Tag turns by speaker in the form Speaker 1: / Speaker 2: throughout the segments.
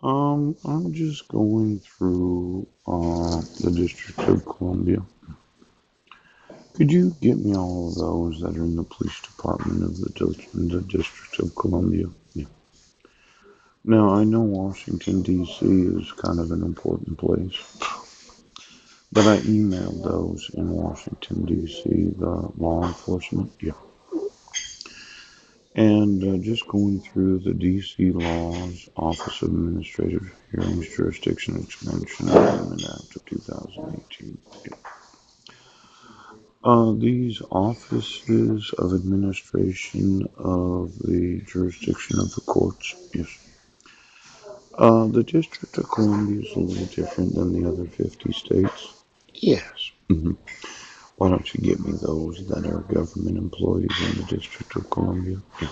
Speaker 1: I'm just going through the District of Columbia. Could you get me all of those that are in the police department of the District of Columbia? Yeah. Now, I know Washington, D.C. is kind of an important place, but I emailed those in Washington, D.C., the law enforcement. Yeah. And just going through the D.C. laws, Office of Administrative Hearings, Jurisdiction Expansion Amendment Act of 2018. These offices of administration of the jurisdiction of the courts, yes. The District of Columbia is a little different than the other 50 states. Yes. Why don't you get me those that are government employees in the District of Columbia? Yeah.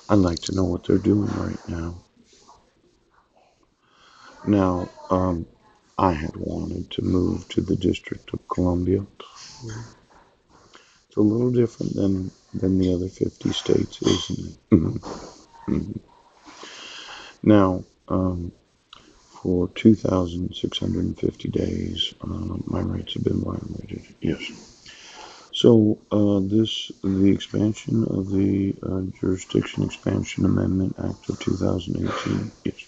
Speaker 1: I'd like to know what they're doing right now. Now, I had wanted to move to the District of Columbia. It's a little different than the other 50 states, isn't it? Now, for 2,650 days, my rights have been violated. Yes. So, the expansion of the Jurisdiction Expansion Amendment Act of 2018. Yes.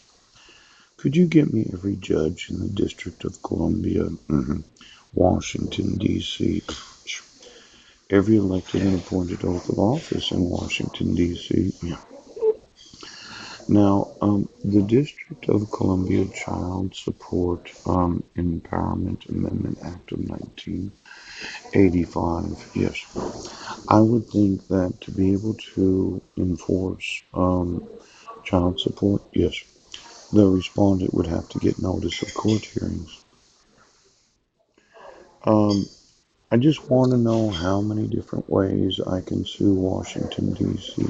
Speaker 1: Could you get me every judge in the District of Columbia, Washington, D.C., every elected and appointed oath of office in Washington, D.C.? Yeah. Now, the District of Columbia Child Support Empowerment Amendment Act of 1985. Yes, I would think that to be able to enforce child support, yes, the respondent would have to get notice of court hearings. Um, I just want to know how many different ways I can sue Washington, D.C.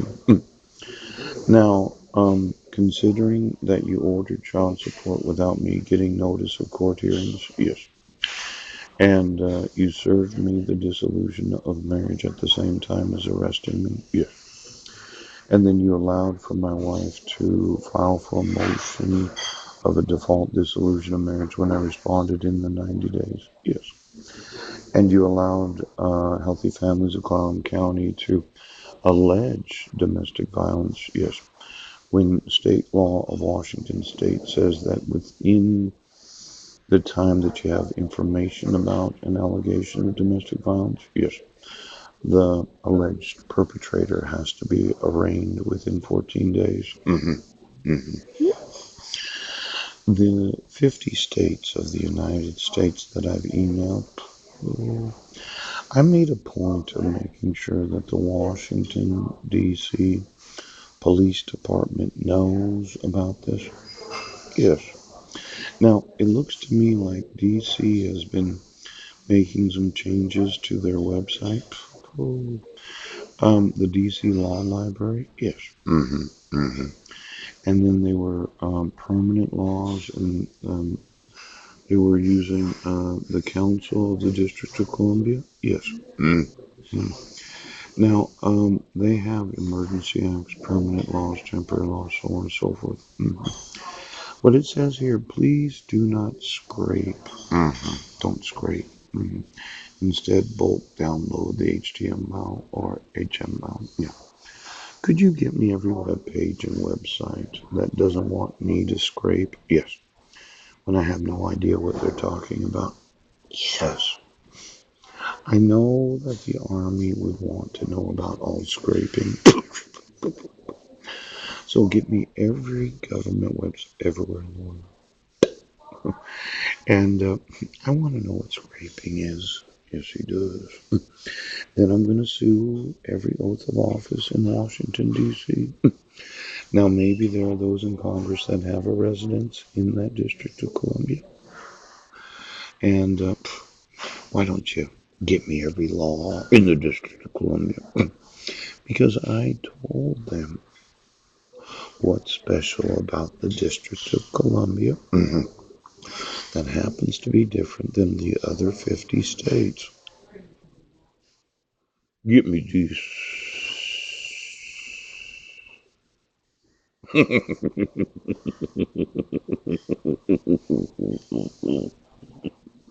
Speaker 1: Now, considering that you ordered child support without me getting notice of court hearings, yes. And you served me the dissolution of marriage at the same time as arresting me, yes. And then you allowed for my wife to file for a motion of a default dissolution of marriage when I responded in the 90 days, yes. And you allowed Healthy Families of Clallam County to allege domestic violence, yes. When state law of Washington state says that within the time that you have information about an allegation of domestic violence, yes, the alleged perpetrator has to be arraigned within 14 days. The 50 states of the United States that I've emailed, I made a point of making sure that the Washington, D.C. Police Department knows about this. Yes. Now, it looks to me like DC has been making some changes to their website. Oh. The DC Law Library, yes. And then they were permanent laws, and they were using the Council of the District of Columbia, yes. Now, they have emergency acts, permanent laws, temporary laws, so on and so forth. But it says here, please do not scrape. Don't scrape. Instead, bulk download the HTML or HML. Yeah. Could you get me every web page and website that doesn't want me to scrape? Yes. When I have no idea what they're talking about? Yes. I know that the Army would want to know about all scraping. So get me every government website everywhere in the world. And I want to know what scraping is. Yes, he does. Then I'm going to sue every oath of office in Washington, D.C. Now, maybe there are those in Congress that have a residence in that District of Columbia. And why don't you get me every law in the District of Columbia? Because I told them what's special about the District of Columbia that happens to be different than the other 50 states. Get me these.